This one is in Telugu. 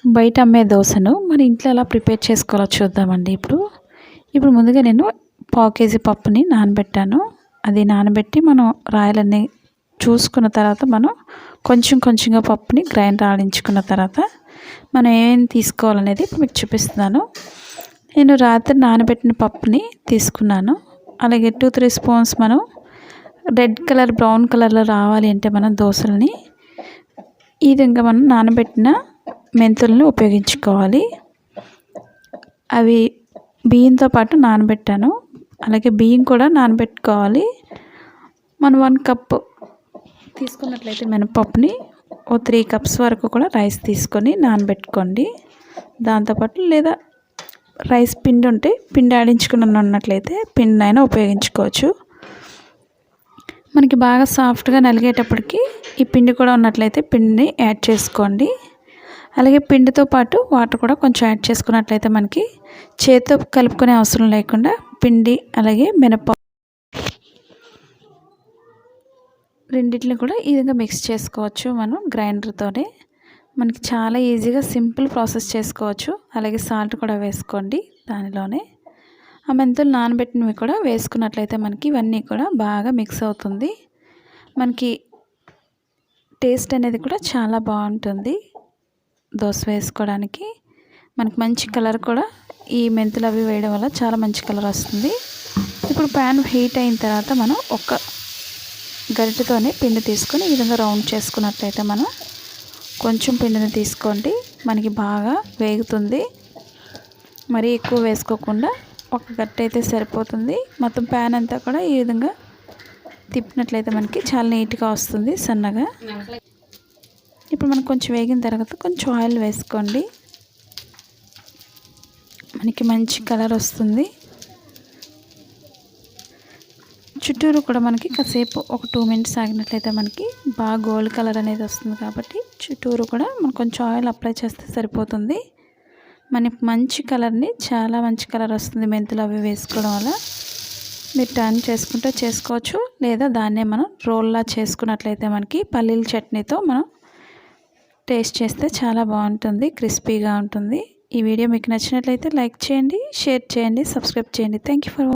బయట అమ్మే దోసను మన ఇంట్లో ఎలా ప్రిపేర్ చేసుకోవాలో చూద్దామండి. ఇప్పుడు ముందుగా నేను పావు కేజీ పప్పుని నానబెట్టాను. అది నానబెట్టి మనం రాయలన్నీ చూసుకున్న తర్వాత మనం కొంచెం కొంచెంగా పప్పుని గ్రైండర్ ఆడించుకున్న తర్వాత మనం ఏం తీసుకోవాలనేది ఇప్పుడు మీకు చూపిస్తున్నాను. నేను రాత్రి నానబెట్టిన పప్పుని తీసుకున్నాను. అలాగే 2-3 స్పూన్స్ మనం రెడ్ కలర్ బ్రౌన్ కలర్లో రావాలి అంటే మనం దోసల్ని ఈ విధంగా మనం నానబెట్టిన మెంతులను ఉపయోగించుకోవాలి. అవి బియ్యంతో పాటు నానబెట్టాను. అలాగే బియ్యం కూడా నానబెట్టుకోవాలి. మనం 1 కప్ తీసుకున్నట్లయితే మినపప్పుని 3 కప్స్ వరకు కూడా రైస్ తీసుకొని నానబెట్టుకోండి. దాంతోపాటు లేదా రైస్ పిండి ఉంటే పిండి ఆడించుకుని ఉన్నట్లయితే పిండి అయినా ఉపయోగించుకోవచ్చు. మనకి బాగా సాఫ్ట్గా నలిగేటప్పటికి ఈ పిండి కూడా ఉన్నట్లయితే పిండిని యాడ్ చేసుకోండి. అలాగే పిండితో పాటు వాటర్ కూడా కొంచెం యాడ్ చేసుకున్నట్లయితే మనకి చేతితో కలుపుకునే అవసరం లేకుండా పిండి అలాగే మినపప్పు రెండింటిని కూడా ఈ విధంగా మిక్స్ చేసుకోవచ్చు. మనం గ్రైండర్తోనే మనకి చాలా ఈజీగా సింపుల్ ప్రాసెస్ చేసుకోవచ్చు. అలాగే సాల్ట్ కూడా వేసుకోండి. దానిలోనే ఆ మెంతులు నానబెట్టినవి కూడా వేసుకున్నట్లయితే మనకి ఇవన్నీ కూడా బాగా మిక్స్ అవుతుంది. మనకి టేస్ట్ అనేది కూడా చాలా బాగుంటుంది. దోస వేసుకోవడానికి మనకి మంచి కలర్ కూడా ఈ మెంతులు అవి వేయడం వల్ల చాలా మంచి కలర్ వస్తుంది. ఇప్పుడు ప్యాన్ హీట్ అయిన తర్వాత మనం ఒక గరిటెతోనే పిండి తీసుకొని ఈ విధంగా రౌండ్ చేసుకున్నట్లయితే మనం కొంచెం పిండిని తీసుకోండి. మనకి బాగా వేగుతుంది. మరీ ఎక్కువ వేసుకోకుండా ఒక గరిటె అయితే సరిపోతుంది. మొత్తం ప్యాన్ అంతా కూడా ఈ విధంగా తిప్పినట్లయితే మనకి చాలా నీట్గా వస్తుంది సన్నగా. ఇప్పుడు మనకు కొంచెం వేగిన తర్వాత కొంచెం ఆయిల్ వేసుకోండి. మనకి మంచి కలర్ వస్తుంది. చుట్టూరు కూడా మనకి కాసేపు ఒక 2 మినిట్స్ ఆగినట్లయితే మనకి బాగా గోల్డ్ కలర్ అనేది వస్తుంది. కాబట్టి చుట్టూరు కూడా మనం కొంచెం ఆయిల్ అప్లై చేస్తే సరిపోతుంది. మనకి మంచి కలర్ని చాలా మంచి కలర్ వస్తుంది మెంతులు అవి వేసుకోవడం వల్ల. మీరు టర్న్ చేసుకుంటే చేసుకోవచ్చు, లేదా దాన్నే మనం రోల్లా చేసుకున్నట్లయితే మనకి పల్లీల చట్నీతో మనం టేస్ట్ చేస్తే చాలా బాగుంటుంది, క్రిస్పీగా ఉంటుంది. ఈ వీడియో మీకు నచ్చినట్లయితే లైక్ చేయండి, షేర్ చేయండి, సబ్స్క్రైబ్ చేయండి. Thank you for